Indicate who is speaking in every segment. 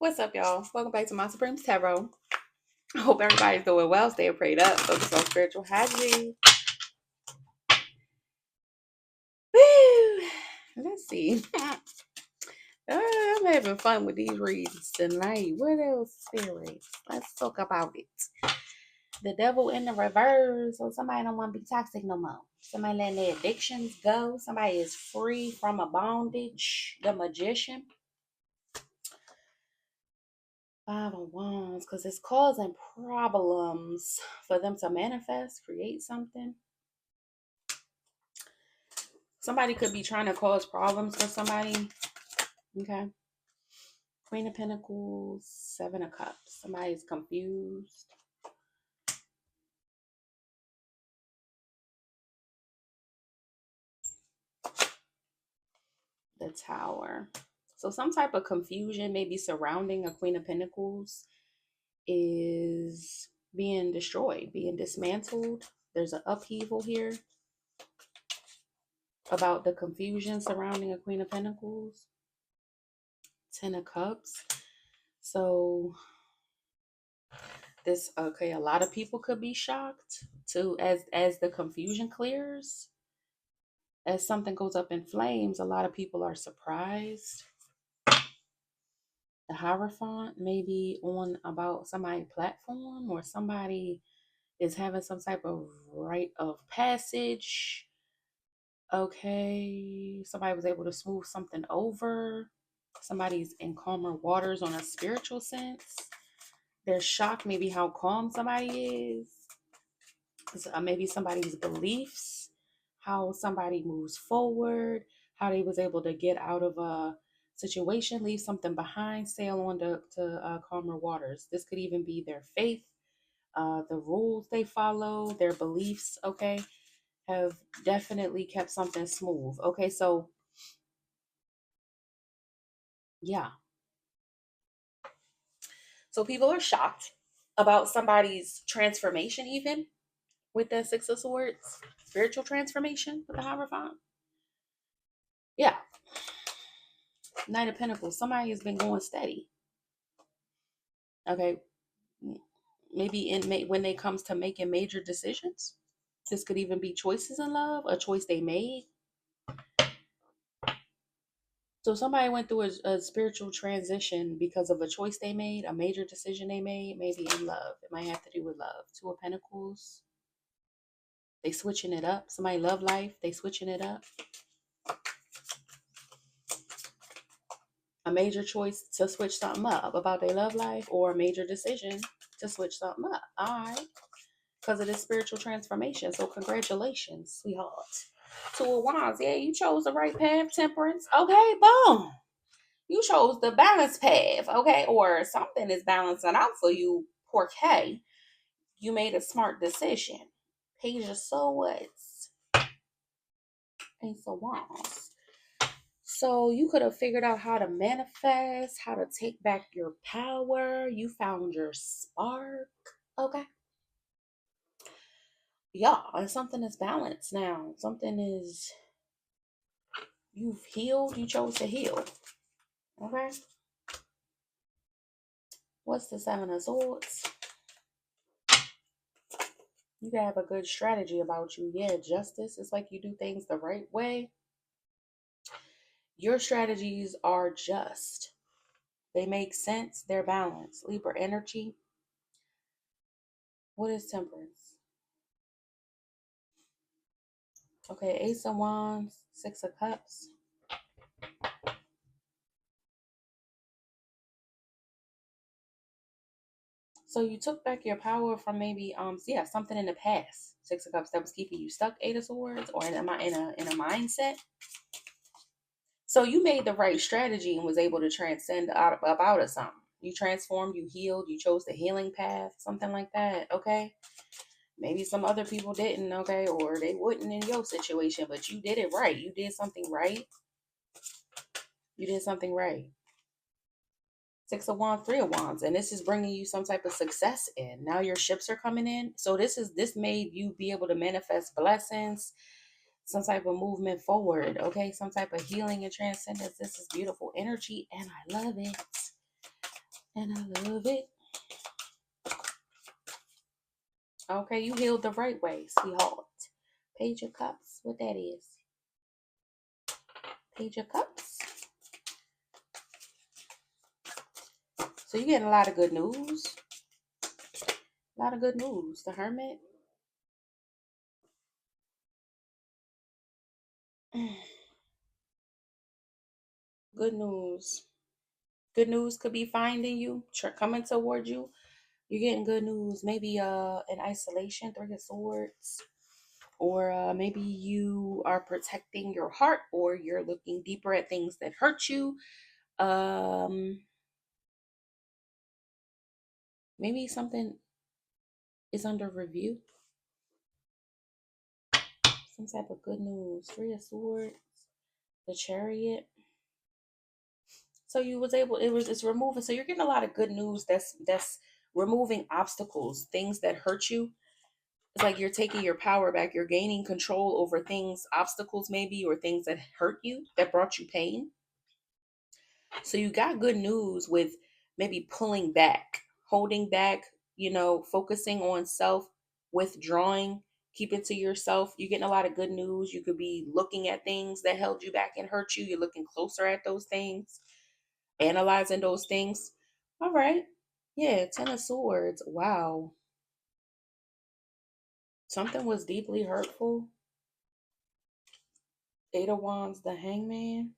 Speaker 1: What's up, y'all? Welcome back to My Supreme Tarot. I hope everybody's doing well, staying prayed up, focus on spiritual hygiene. Woo! Let's see. I'm having fun with these reads tonight. What else, spirit? Let's talk about it. The devil in the reverse. So somebody don't want to be toxic no more. Somebody letting their addictions go. Somebody is free from a bondage. The magician. Five of Wands, because it's causing problems for them to manifest, create something. Somebody could be trying to cause problems for somebody. Okay. Queen of Pentacles, Seven of Cups. Somebody's confused. The Tower. So some type of confusion maybe surrounding a Queen of Pentacles is being destroyed, being dismantled. There's an upheaval here about the confusion surrounding a Queen of Pentacles. Ten of Cups. So this, okay, a lot of people could be shocked too as the confusion clears, as something goes up in flames. A lot of people are surprised. The Hierophant may be on about somebody's platform, or somebody is having some type of rite of passage. Okay, somebody was able to smooth something over. Somebody's in calmer waters on a spiritual sense. They're shocked maybe how calm somebody is. Maybe somebody's beliefs, how somebody moves forward, how they was able to get out of a situation, leave something behind, sail on to calmer waters. This could even be their faith, the rules they follow, their beliefs, okay, have definitely kept something smooth. Okay, so yeah. So people are shocked about somebody's transformation, even with the Six of Swords, spiritual transformation with the Hierophant. Yeah. Knight of Pentacles. Somebody has been going steady. Okay. Maybe when it comes to making major decisions. This could even be choices in love, a choice they made. So somebody went through a spiritual transition because of a choice they made, a major decision they made, maybe in love. It might have to do with love. Two of Pentacles. They switching it up. Somebody love life. They switching it up. A major choice to switch something up about their love life, or a major decision to switch something up. All right. Because of this spiritual transformation. So congratulations, sweetheart. Two of Wands. Yeah, you chose the right path, Temperance. Okay, boom. You chose the balanced path, okay? Or something is balancing out for you, poor K. You made a smart decision. Page of Swords. Ace of Wands. So you could have figured out how to manifest, how to take back your power. You found your spark, okay? Yeah, and something is balanced now. Something is, you've healed, you chose to heal. Okay. What's the Seven of Swords? You can have a good strategy about you. Yeah, justice. It's like you do things the right way. Your strategies are just. They make sense. They're balanced. Libra energy. What is Temperance? Okay, Ace of Wands, Six of Cups. So you took back your power from maybe yeah, something in the past. Six of Cups that was keeping you stuck. Eight of Swords, or in a mindset. So you made the right strategy and was able to transcend out about of something. You transformed, you healed, you chose the healing path, something like that. Okay. Maybe some other people didn't, okay, or they wouldn't in your situation, but you did it right. You did something right. You did something right. Six of Wands, Three of Wands, and this is bringing you some type of success in. Now your ships are coming in. So this made you be able to manifest blessings, some type of movement forward, okay? Some type of healing and transcendence. This is beautiful energy, and I love it. And I love it. Okay, you healed the right way, sweetheart. Page of Cups, what that is. Page of Cups. So you're getting a lot of good news. A lot of good news. The Hermit. Good news. Good news could be finding you, coming toward you. You're getting good news. Maybe in isolation, Three of Swords. Or maybe you are protecting your heart, or you're looking deeper at things that hurt you. Maybe something is under review. Some type of good news. Three of Swords, the Chariot. So you was able. It's removing. So you're getting a lot of good news. That's removing obstacles, things that hurt you. It's like you're taking your power back. You're gaining control over things, obstacles maybe, or things that hurt you, that brought you pain. So you got good news with maybe pulling back, holding back, focusing on self, withdrawing, keep it to yourself. You're getting a lot of good news. You could be looking at things that held you back and hurt you. You're looking closer at those things, analyzing those things. All right. Yeah, Ten of Swords. Wow. Something was deeply hurtful. Eight of Wands, the Hangman.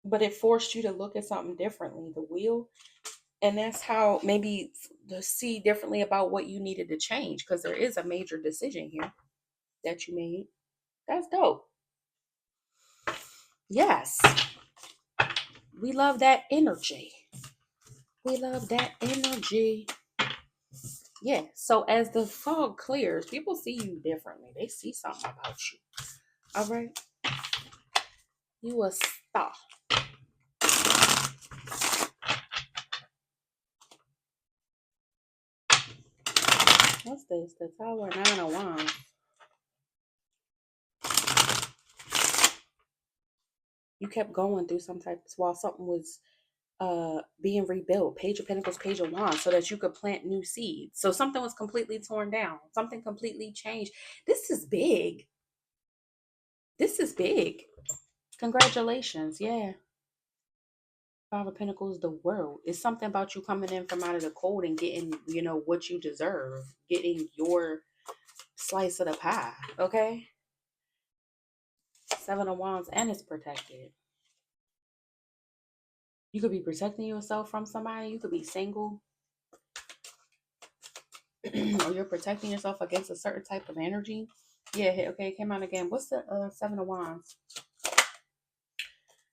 Speaker 1: But it forced you to look at something differently. The Wheel. And that's how maybe to see differently about what you needed to change, because there is a major decision here that you made. That's dope. Yes. We love that energy. We love that energy. Yeah. So as the fog clears, people see you differently. They see something about you. All right. You a star. What's this? The Tower, Nine of Wands. You kept going through some type while something was being rebuilt. Page of Pentacles, Page of Wands, so that you could plant new seeds. So something was completely torn down. Something completely changed. This is big. This is big. Congratulations. Yeah. Five of Pentacles, the World. It's something about you coming in from out of the cold and getting, what you deserve. Getting your slice of the pie. Okay? Seven of Wands, and it's protected. You could be protecting yourself from somebody. You could be single. Or you're protecting yourself against a certain type of energy. Yeah, okay, it came out again. What's the Seven of Wands?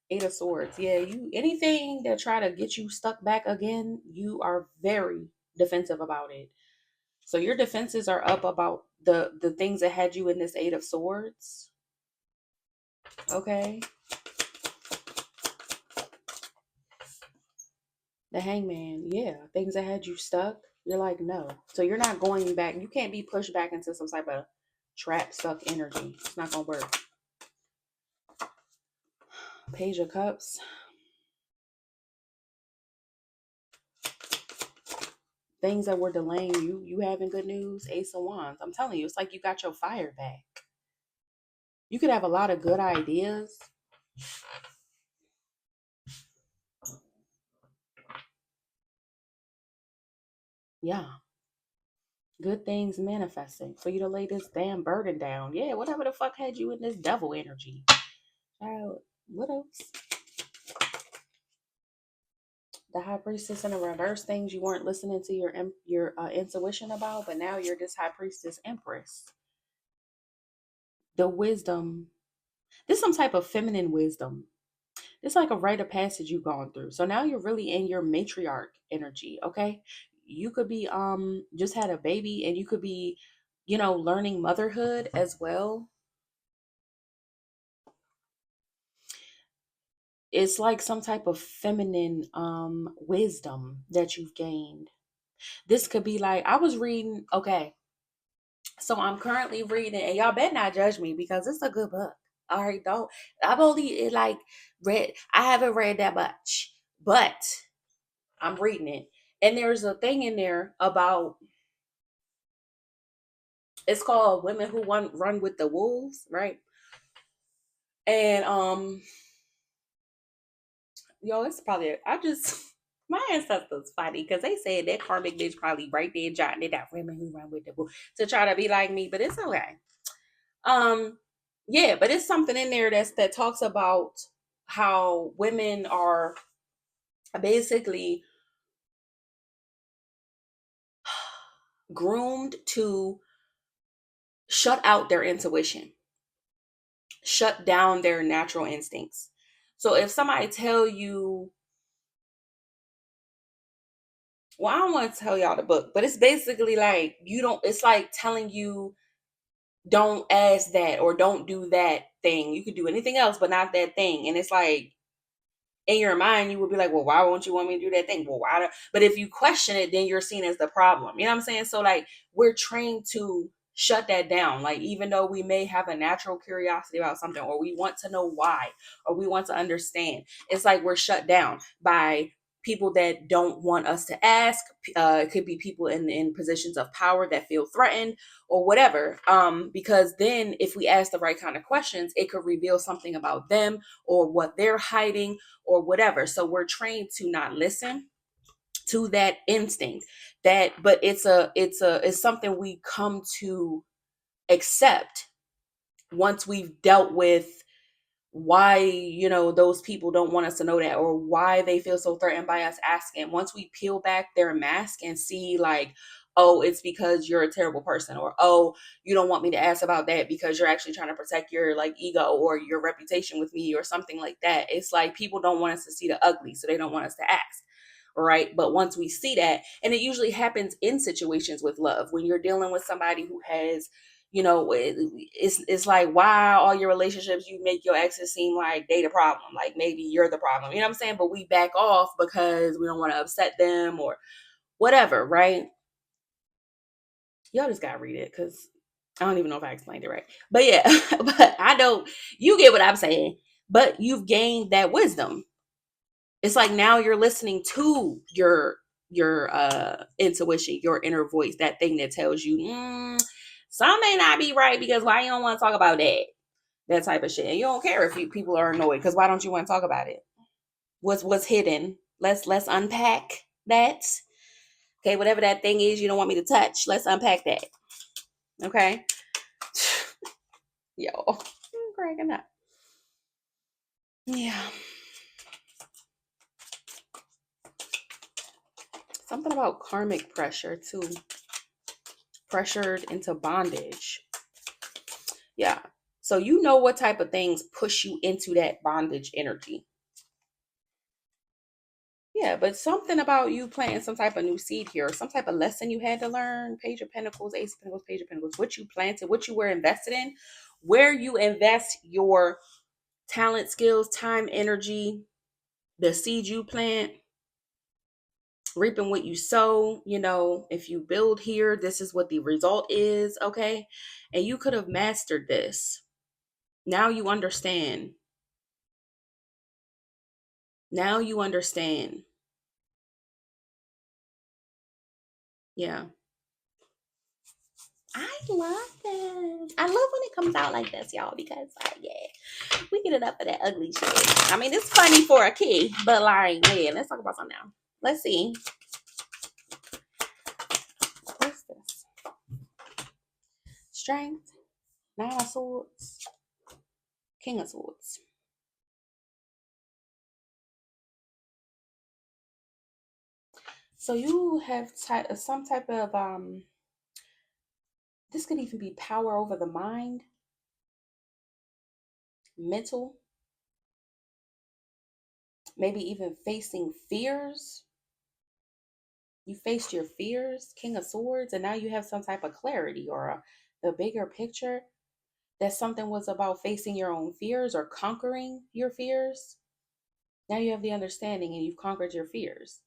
Speaker 1: Eight of Swords. Yeah, anything that try to get you stuck back again, you are very defensive about it. So your defenses are up about the things that had you in this Eight of Swords. Okay. The Hangman. Yeah, things that had you stuck. You're like, no. So you're not going back. You can't be pushed back into some type of trap stuck energy. It's not gonna work. Page of Cups. Things that were delaying you having good news. Ace of Wands. I'm telling you, it's like you got your fire back. You could have a lot of good ideas. Yeah. Good things manifesting for you to lay this damn burden down. Yeah, whatever the fuck had you in this devil energy. Child, what else? The High Priestess in the reverse, things you weren't listening to your intuition about, but now you're this High Priestess Empress. The wisdom. This is some type of feminine wisdom. It's like a rite of passage you've gone through. So now you're really in your matriarch energy, okay? You could be just had a baby, and you could be, learning motherhood as well. It's like some type of feminine wisdom that you've gained. This could be like, I was reading, okay. So I'm currently reading, and y'all better not judge me because it's a good book. All right, don't. I've only read. I haven't read that much, but I'm reading it. And there's a thing in there about, it's called Women Who Run with the Wolves, right? And yo, it's probably I just my ancestors funny because they said that karmic bitch probably right there jotting it out. Women who run with the wolves to try to be like me, but it's okay. Um, yeah, but it's something in there that talks about how women are basically groomed to shut out their intuition, shut down their natural instincts. So if somebody tell you, well, I don't want to tell y'all the book, but it's basically like you don't, it's like telling you don't ask that or don't do that thing. You could do anything else, but not that thing. And it's like in your mind, you would be like, well, why won't you want me to do that thing? Well, why? But if you question it, then you're seen as the problem. You know what I'm saying? So like we're trained to shut that down. Like even though we may have a natural curiosity about something, or we want to know why, or we want to understand, it's like we're shut down by people that don't want us to ask. It could be people in positions of power that feel threatened or whatever. Because then if we ask the right kind of questions, it could reveal something about them or what they're hiding or whatever. So we're trained to not listen to that instinct. But it's something we come to accept once we've dealt with why those people don't want us to know that, or why they feel so threatened by us asking. Once we peel back their mask and see like, oh, it's because you're a terrible person, or oh, you don't want me to ask about that because you're actually trying to protect your like ego or your reputation with me or something like that. It's like people don't want us to see the ugly, so they don't want us to ask, right? But once we see that, and it usually happens in situations with love, when you're dealing with somebody who has, it's like, why all your relationships you make your exes seem like they the problem, like maybe you're the problem, you know what I'm saying? But we back off because we don't want to upset them or whatever, right? Y'all just gotta read it because I don't even know if I explained it right. But yeah, but I don't, you get what I'm saying. But you've gained that wisdom. It's like now you're listening to your intuition, your inner voice, that thing that tells you some may not be right, because why you don't want to talk about that type of shit. And you don't care if people are annoyed, because why don't you want to talk about it? What's hidden? Let's unpack that. Okay, whatever that thing is you don't want me to touch, let's unpack that. Okay. Yo, I'm cracking up. Yeah. Something about karmic pressure too. Pressured into bondage. Yeah. So you know what type of things push you into that bondage energy. Yeah, but something about you planting some type of new seed here, some type of lesson you had to learn. Page of Pentacles, Ace of Pentacles, Page of Pentacles. What you planted, what you were invested in, where you invest your talent, skills, time, energy, the seed you plant, reaping what you sow. If you build here, this is what the result is. Okay. And you could have mastered this. Now you understand. Now you understand. Yeah. I love this. I love when it comes out like this, y'all, because yeah, we get it up for that ugly shit. I mean, it's funny for a kid, but like, yeah, let's talk about something now. Let's see. What's this? Strength, Nine of Swords, King of Swords. So you have some type of this could even be power over the mind, mental, maybe even facing fears. You faced your fears, King of Swords, and now you have some type of clarity or the bigger picture that something was about facing your own fears or conquering your fears. Now you have the understanding and you've conquered your fears.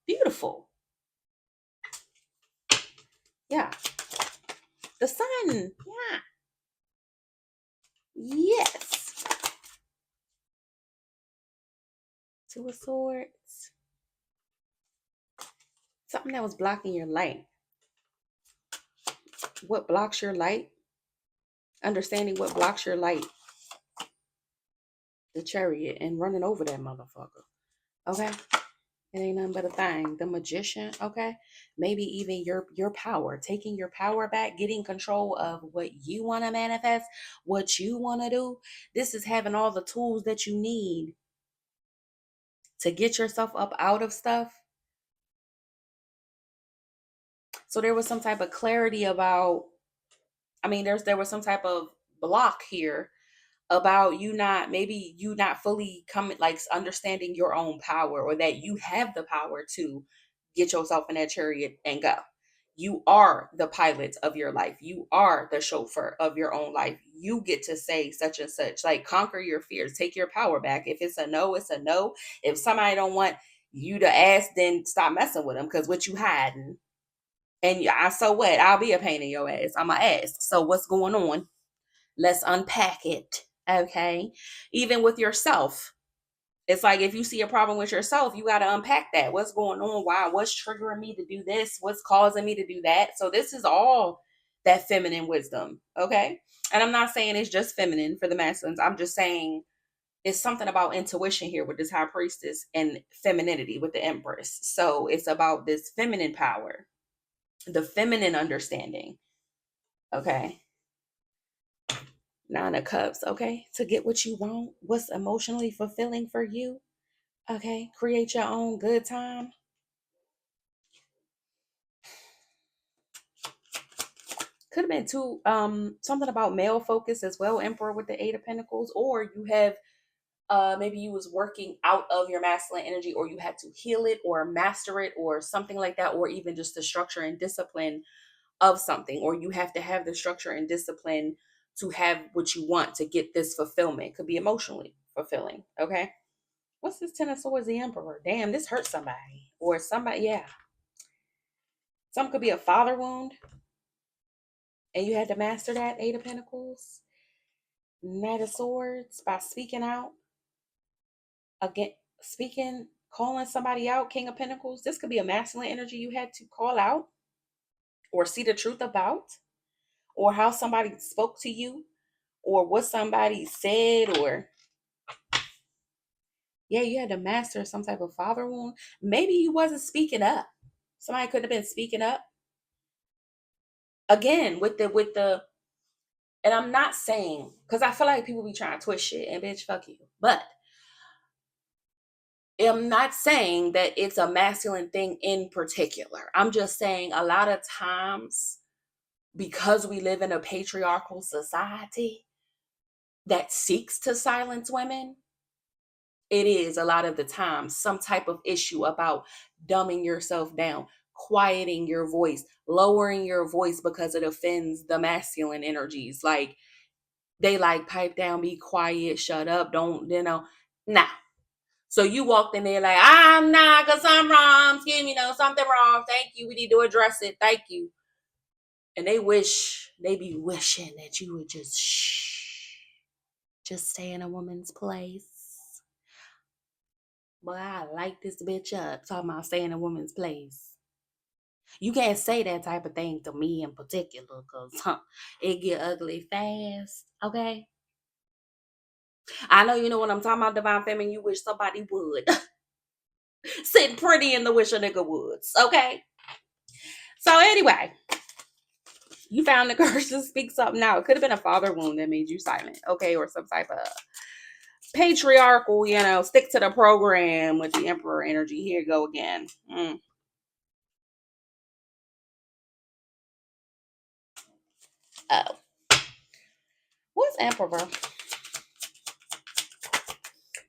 Speaker 1: Beautiful. Yeah. The sun. Yeah. Yes. Two of Swords. Something that was blocking your light. What blocks your light? Understanding what blocks your light. The Chariot and running over that motherfucker. Okay? It ain't nothing but a thing. The Magician, okay? Maybe even your power, taking your power back, getting control of what you want to manifest, what you want to do. This is having all the tools that you need to get yourself up out of stuff. So there was some type of clarity about, there was some type of block here about you not fully coming, like understanding your own power, or that you have the power to get yourself in that chariot and go. You are the pilot of your life. You are the chauffeur of your own life. You get to say such and such, like conquer your fears, take your power back. If it's a no, it's a no. If somebody don't want you to ask, then stop messing with them, because what you hiding. And so what? I'll be a pain in your ass. I'm going to ask. So what's going on? Let's unpack it. Okay. Even with yourself. It's like if you see a problem with yourself, you got to unpack that. What's going on? Why? What's triggering me to do this? What's causing me to do that? So this is all that feminine wisdom. Okay. And I'm not saying it's just feminine for the masculines. I'm just saying it's something about intuition here with this high priestess and femininity with the empress. So it's about this feminine power, the feminine understanding. Okay. Nine of Cups, okay? To get what you want, what's emotionally fulfilling for you, okay? Create your own good time. Could have been too, something about male focus as well, Emperor with the Eight of Pentacles, or you have, maybe you was working out of your masculine energy, or you had to heal it or master it or something like that, or even just the structure and discipline of something, or you have to have the structure and discipline to have what you want to get this fulfillment. Could be emotionally fulfilling, okay? What's this Ten of Swords, the Emperor? Damn, this hurt somebody. Or somebody, yeah. Some could be a father wound. And you had to master that. Eight of Pentacles. Knight of Swords. By speaking out. Again, speaking, calling somebody out. King of Pentacles. This could be a masculine energy you had to call out. Or see the truth about. Or how somebody spoke to you. Or what somebody said. Or yeah, you had to master some type of father wound. Maybe you wasn't speaking up. Somebody could have been speaking up. Again, with the and I'm not saying, because I feel like people be trying to twist shit, and bitch, fuck you. But I'm not saying that it's a masculine thing in particular. I'm just saying a lot of times, because we live in a patriarchal society that seeks to silence women, it is a lot of the time some type of issue about dumbing yourself down, quieting your voice, lowering your voice because it offends the masculine energies. Like, they like pipe down, be quiet, shut up, don't, nah. So you walked in there like, I'm not, because I'm wrong, excuse me, something wrong, thank you, we need to address it, thank you. And they be wishing that you would just just stay in a woman's place. But I like this bitch up, talking about stay in a woman's place. You can't say that type of thing to me in particular, because it get ugly fast, okay? I know you know what I'm talking about, Divine Feminine. You wish somebody would. Sitting pretty in the wish a nigga woods, okay? So anyway, you found the courage to speak something out. It could have been a father wound that made you silent, okay? Or some type of patriarchal, stick to the program with the Emperor energy. Here you go again. Oh. What's Emperor?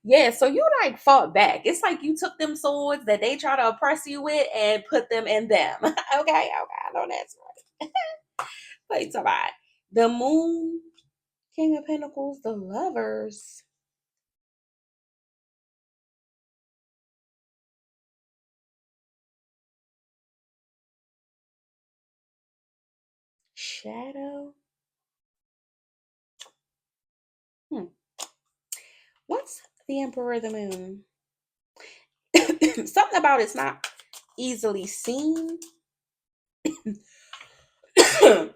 Speaker 1: Yeah, so you like fought back. It's like you took them swords that they try to oppress you with and put them in them. Okay, I know that's right. Wait, it's all right. The Moon, King of Pentacles, the Lovers. Shadow. What's the Emperor of the Moon? Something about it's not easily seen. Throat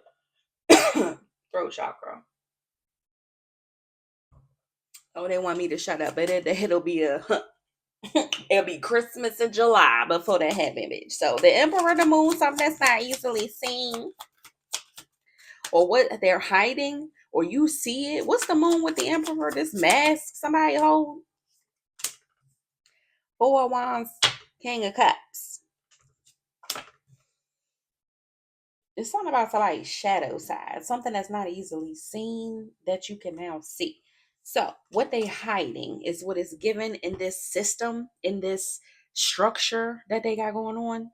Speaker 1: chakra. Oh, they want me to shut up, but it'll be it'll be Christmas in July before that happens, bitch. So the Emperor, the Moon, something that's not easily seen, or what they're hiding, or you see it. What's the Moon with the Emperor? This mask somebody hold. Four of Wands, King of Cups. It's something about somebody's shadow side, something that's not easily seen that you can now see. So what they hiding is what is given in this system, in this structure that they got going on.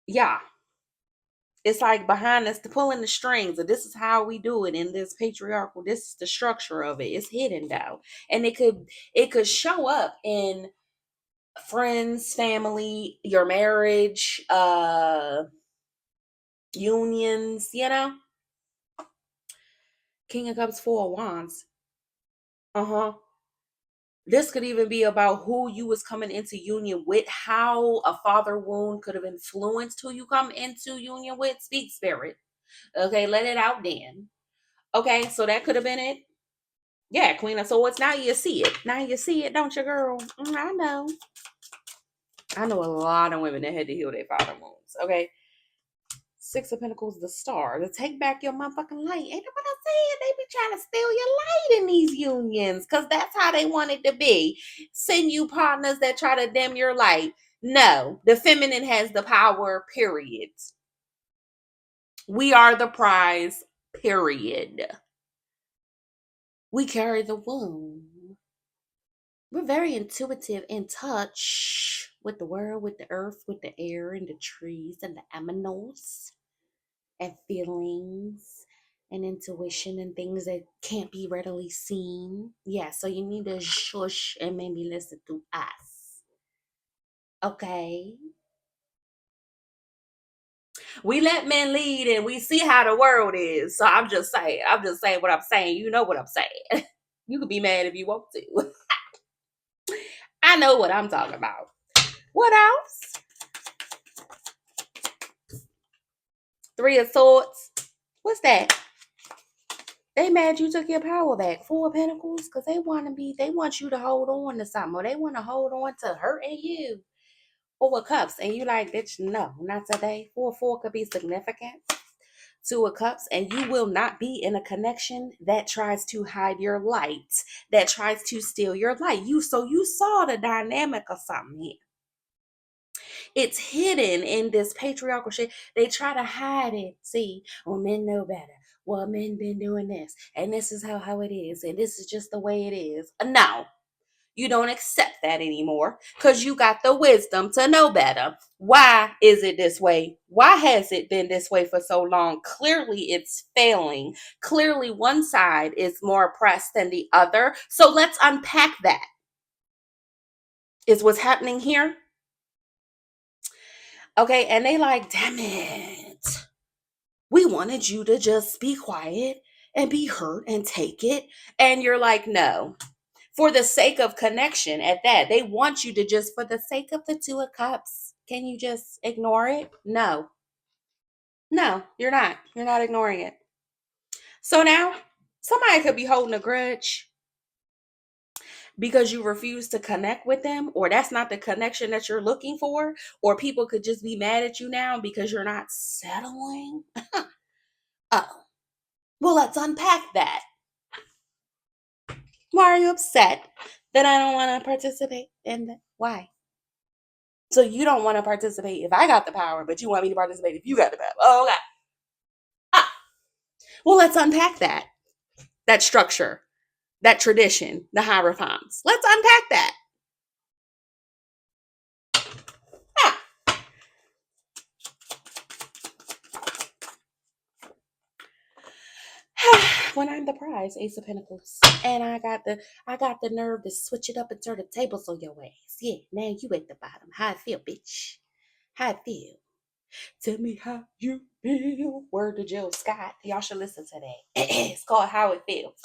Speaker 1: Yeah. It's like behind us to pulling the strings, and this is how we do it in this patriarchal. This is the structure of it. It's hidden though. And it could show up in friends, family, your marriage, unions, King of Cups, Four of Wands. Uh-huh. This could even be about who you was coming into union with, how a father wound could have influenced who you come into union with. Speak spirit. Okay, let it out then. Okay, so that could have been it. Yeah, Queen of Swords. Now you see it. Now you see it, don't you, girl? I know. I know a lot of women that had to heal their father wounds. Okay. Six of Pentacles, the Star. To take back your motherfucking light. Ain't that what I'm saying? They be trying to steal your light in these unions because that's how they want it to be. Send you partners that try to dim your light. No, the feminine has the power, period. We are the prize, period. We carry the womb. We're very intuitive, in touch with the world, with the earth, with the air, and the trees, and the animals, and feelings, and intuition, and things that can't be readily seen. Yeah, so you need to shush and maybe listen to us. Okay? We let men lead and we see how the world is. So I'm just saying what I'm saying. You know what I'm saying. You can be mad if you want to. I know what I'm talking about. What else? Three of Swords. What's that? They mad you took your power back. Four of Pentacles, because they want you to hold on to something, or they want to hold on to hurting you. Four of Cups, and you like, bitch, no, not today. Four could be significant. Two of Cups, and you will not be in a connection that tries to hide your light, that tries to steal your light. You saw the dynamic of something here. It's hidden in this patriarchal shit. They try to hide it. See, well, men know better. Well, men been doing this, and this is how it is, and this is just the way it is. No, you don't accept that anymore because you got the wisdom to know better. Why is it this way? Why has it been this way for so long? Clearly, it's failing. Clearly, one side is more oppressed than the other. So let's unpack that. Is what's happening here. Okay, and they like, damn it. We wanted you to just be quiet and be hurt and take it. And you're like, no. For the sake of connection at that. They want you to just, for the sake of the Two of Cups, can you just ignore it? No. No, you're not. You're not ignoring it. So now, somebody could be holding a grudge because you refuse to connect with them, or that's not the connection that you're looking for, or people could just be mad at you now because you're not settling. Oh, well, let's unpack that. Why are you upset that I don't want to participate in that? Why? So you don't want to participate if I got the power, but you want me to participate if you got the power. Oh, okay. Ah, well, let's unpack that. That structure, that tradition, the hierophants. Let's unpack that. Ah. When I'm the prize, Ace of Pentacles, and I got the nerve to switch it up and turn the tables on your ass. Yeah, now you at the bottom. How I feel, bitch? How I feel? Tell me how you feel. Word to Jill Scott. Y'all should listen to that. It's called How It Feels.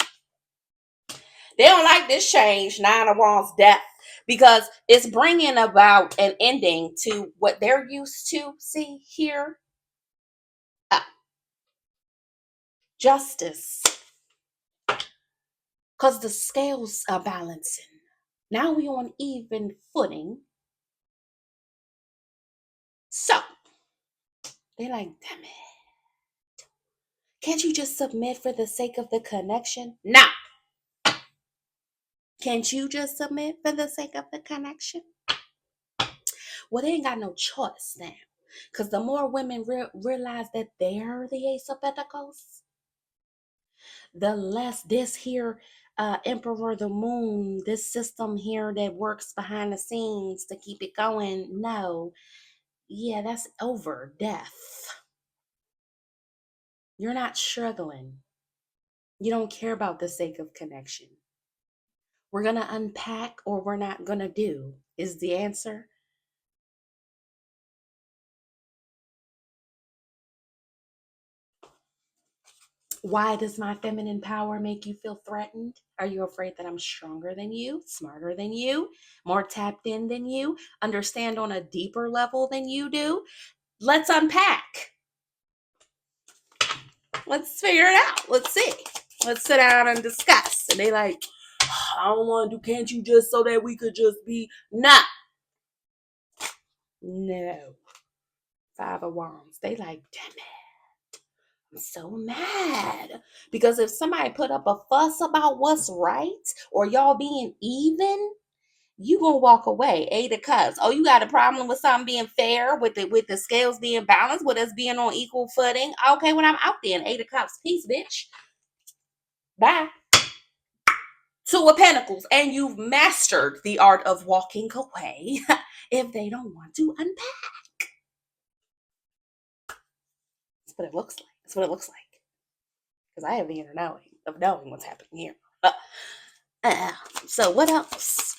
Speaker 1: They don't like this change, Nine of Wands death, because it's bringing about an ending to what they're used to. See here, uh, justice, because the scales are balancing. Now we on even footing. So they're like, damn it. Can't you just submit for the sake of the connection? Nah. Can't you just submit for the sake of the connection? Well, they ain't got no choice now. Because the more women realize that they're the Ace of Pentacles, the less this here Emperor of the Moon, this system here that works behind the scenes to keep it going. No, yeah, that's over. Death. You're not struggling. You don't care about the sake of connection. We're going to unpack or we're not going to do is the answer. Why does my feminine power make you feel threatened? Are you afraid that I'm stronger than you, smarter than you, more tapped in than you, understand on a deeper level than you do? Let's unpack. Let's figure it out. Let's see. Let's sit down and discuss. And they like, I don't want to do, can't you just so that we could just be, nah. No. Five of Wands. They like, damn it. I'm so mad. Because if somebody put up a fuss about what's right or y'all being even, you gonna walk away. Eight of Cups. Oh, you got a problem with something being fair, with the scales being balanced, with us being on equal footing. Okay, when I'm out there, Eight of Cups. Peace, bitch. Bye. Two of Pentacles. And you've mastered the art of walking away if they don't want to unpack. That's what it looks like. That's what it looks like. Because I have the inner knowing of knowing what's happening here. So what else?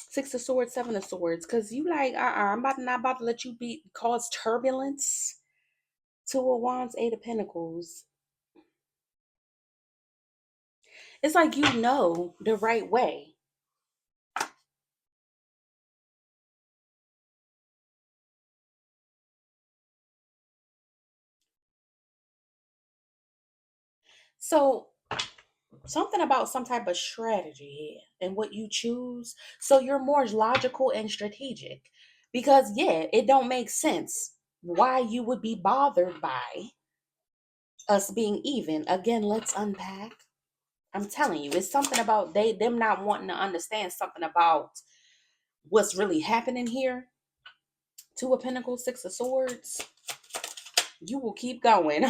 Speaker 1: Six of Swords, Seven of Swords. Because you like, I'm not about to let you cause turbulence. Two of Wands, Eight of Pentacles. It's like you know the right way. So something about some type of strategy here and what you choose. So you're more logical and strategic. Because yeah, it don't make sense why you would be bothered by us being even. Again, let's unpack. I'm telling you, it's something about them not wanting to understand something about what's really happening here. Two of Pentacles, Six of Swords. You will keep going.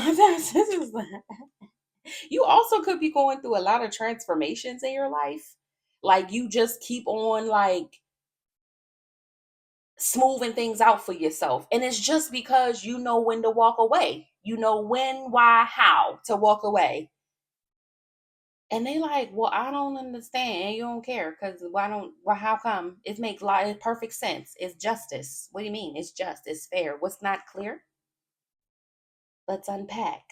Speaker 1: You also could be going through a lot of transformations in your life. Like you just keep on like smoothing things out for yourself. And it's just because you know when to walk away. You know when, why, how to walk away. And they like, well, I don't understand. And you don't care because how come? It makes perfect sense. It's justice. What do you mean? It's just, it's fair. What's not clear? Let's unpack.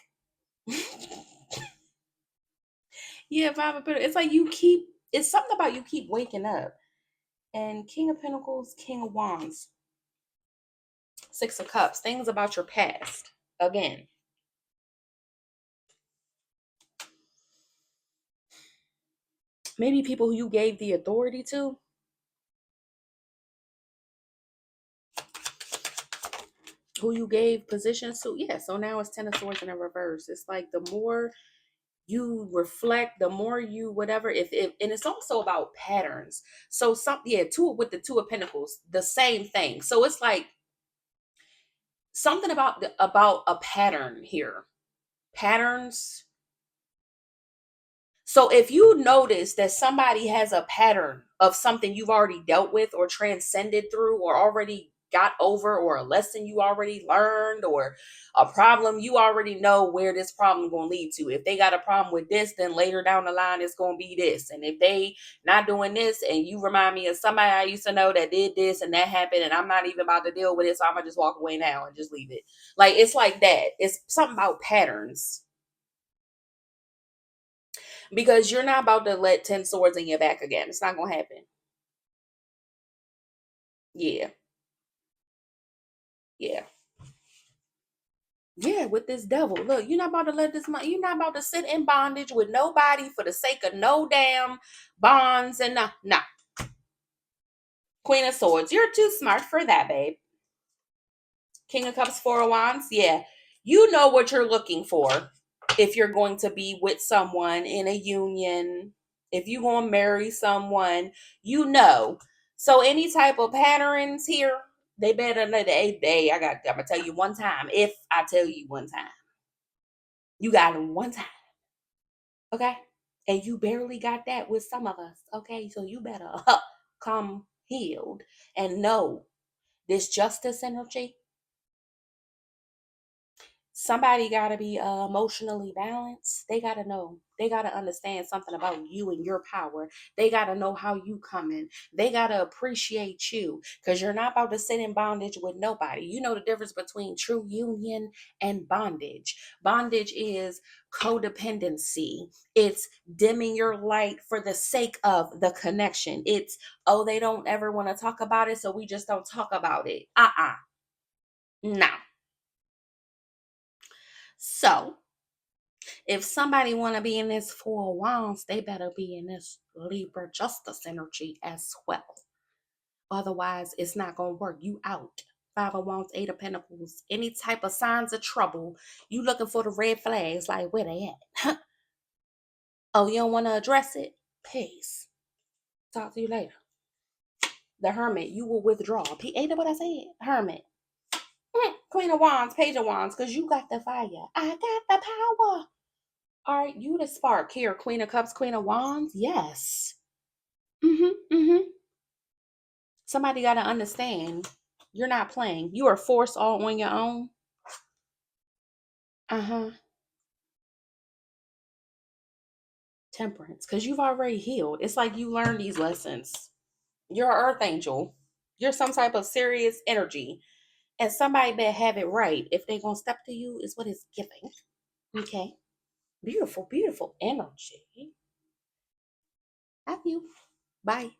Speaker 1: Yeah, it's like it's something about you keep waking up. And King of Pentacles, King of Wands, Six of Cups, things about your past. Again, maybe people who you gave the authority to, who you gave positions to. Yeah, so now it's Ten of Swords in a reverse. It's like the more you reflect, the more you whatever, if and it's also about patterns. So two with the Two of Pentacles, the same thing. So it's like something about a pattern here. Patterns. So if you notice that somebody has a pattern of something you've already dealt with or transcended through or already got over, or a lesson you already learned, or a problem you already know where this problem going to lead to. If they got a problem with this, then later down the line it's going to be this. And if they not doing this, and you remind me of somebody I used to know that did this and that happened, and I'm not even about to deal with it, so I'm gonna just walk away now and just leave it. Like, it's like that. It's something about patterns, because you're not about to let 10 swords in your back again. It's not gonna happen. Yeah. Yeah. Yeah, with this devil. Look, you're not about to let this money, you're not about to sit in bondage with nobody for the sake of no damn bonds and no. Queen of Swords. You're too smart for that, babe. King of Cups, Four of Wands. Yeah. You know what you're looking for if you're going to be with someone in a union, if you're going to marry someone, you know. So any type of patterns here, they better know that, hey, I'm going to tell you one time. If I tell you one time, you got them one time. Okay? And you barely got that with some of us. Okay? So you better come healed and know this justice energy. Somebody got to be emotionally balanced. They got to know. They got to understand something about you and your power. They got to know how you coming. They got to appreciate you, because you're not about to sit in bondage with nobody. You know the difference between true union and bondage. Bondage is codependency. It's dimming your light for the sake of the connection. It's, oh, they don't ever want to talk about it, so we just don't talk about it. No. So if somebody want to be in this Four of Wands, they better be in this Libra justice energy as well. Otherwise, it's not going to work. You out. Five of Wands, Eight of Pentacles, any type of signs of trouble, you looking for the red flags, like, where they at? Oh, you don't want to address it? Peace. Talk to you later. The Hermit, you will withdraw. Ain't that what I said? Hermit. Queen of Wands, Page of Wands, because you got the fire. I got the power. All right, you the spark here. Queen of Cups, Queen of Wands. Yes. Somebody got to understand, you're not playing. You are forced all on your own. Temperance, because you've already healed. It's like you learned these lessons. You're an earth angel. You're some type of serious energy. And somebody better have it right. If they're going to step to you, is what it's giving. Okay. Beautiful, beautiful energy. Have you. Bye.